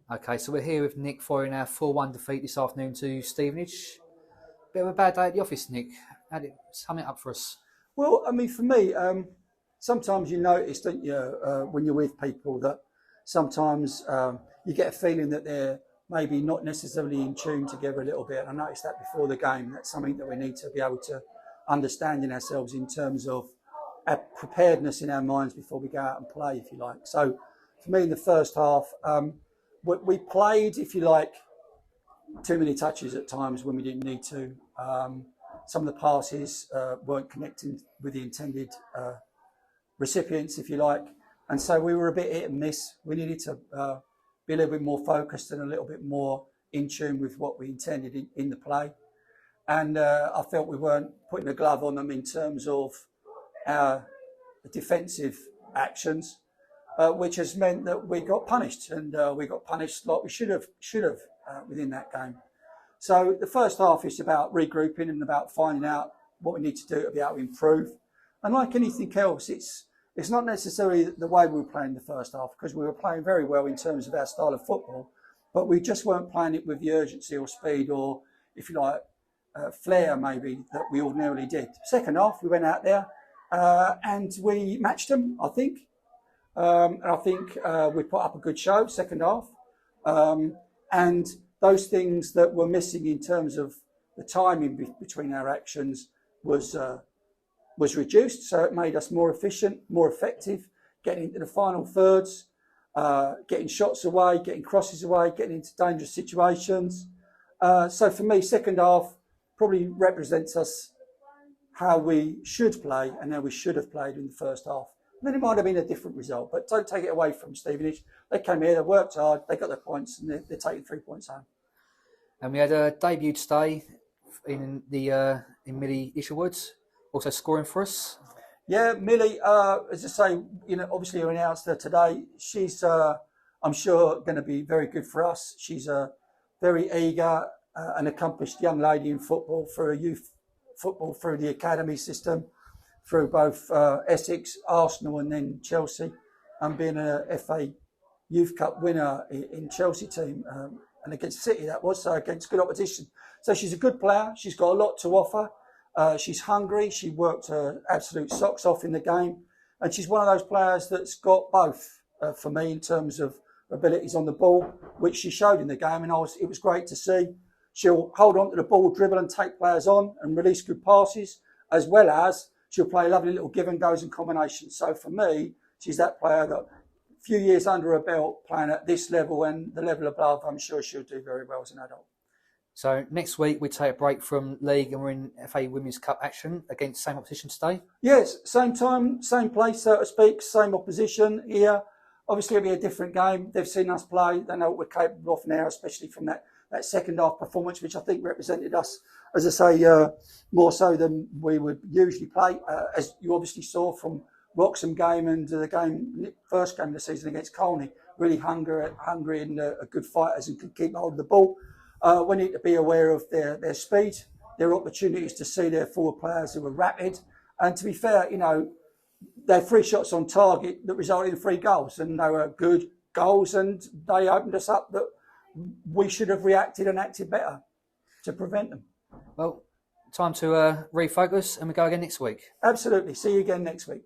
Okay, so we're here with Nick following our 4-1 defeat this afternoon to Stevenage. Bit of a bad day at the office, Nick. Sum it up for us. Well, I mean, for me, sometimes you notice, don't you, when you're with people that sometimes you get a feeling that they're maybe not necessarily in tune together a little bit. And I noticed that before the game. That's something that we need to be able to understand in ourselves in terms of our preparedness in our minds before we go out and play, if you like. So for me, in the first half, we played, if you like, too many touches at times when we didn't need to. Some of the passes weren't connecting with the intended recipients, if you like. And so we were a bit hit and miss. We needed to be a little bit more focused and a little bit more in tune with what we intended in the play. And I felt we weren't putting a glove on them in terms of our defensive actions, which has meant that we got punished. And we got punished like we should have within that game. So the first half is about regrouping and about finding out what we need to do to be able to improve. And like anything else, it's not necessarily the way we were playing the first half, because we were playing very well in terms of our style of football, but we just weren't playing it with the urgency or speed or, if you like, flair maybe that we ordinarily did. Second half, we went out there and we matched them, I think. And I think we put up a good show second half. And those things that were missing in terms of the timing between our actions was reduced. So it made us more efficient, more effective, getting into the final thirds, getting shots away, getting crosses away, getting into dangerous situations. So for me, second half probably represents us how we should play and how we should have played in the first half. And then it might have been a different result, but don't take it away from Stevenage. They came here, they worked hard, they got their points, and they're taking 3 points home. And we had a debut today in Millie Isherwood, also scoring for us. Yeah, Millie, as I say, obviously you announced her today. She's, I'm sure, going to be very good for us. She's a very eager and accomplished young lady in football, for a youth football through the academy system, through both Essex, Arsenal and then Chelsea, and being a FA Youth Cup winner in Chelsea team, and against City that was, so against good opposition. So she's a good player, she's got a lot to offer, she's hungry, she worked her absolute socks off in the game, and she's one of those players that's got both for me in terms of abilities on the ball, which she showed in the game, and it was great to see. She'll hold on to the ball, dribble and take players on and release good passes, as well as she'll play lovely little give and goes and combinations. So for me, she's that player that a few years under her belt playing at this level and the level above, I'm sure she'll do very well as an adult. So next week we take a break from league and we're in FA Women's Cup action against same opposition today? Yes, same time, same place, so to speak, same opposition here. Obviously it'll be a different game. They've seen us play, they know what we're capable of now, especially from that second half performance, which I think represented us, as I say, more so than we would usually play, as you obviously saw from Wroxham game and the first game of the season against Colney. Really hungry and good fighters and could keep hold of the ball. We need to be aware of their speed, their opportunities to see their forward players who were rapid. And to be fair, they had 3 shots on target that resulted in 3 goals, and they were good goals, and they opened us up that we should have reacted and acted better to prevent them. Well, time to refocus and we go again next week. Absolutely. See you again next week.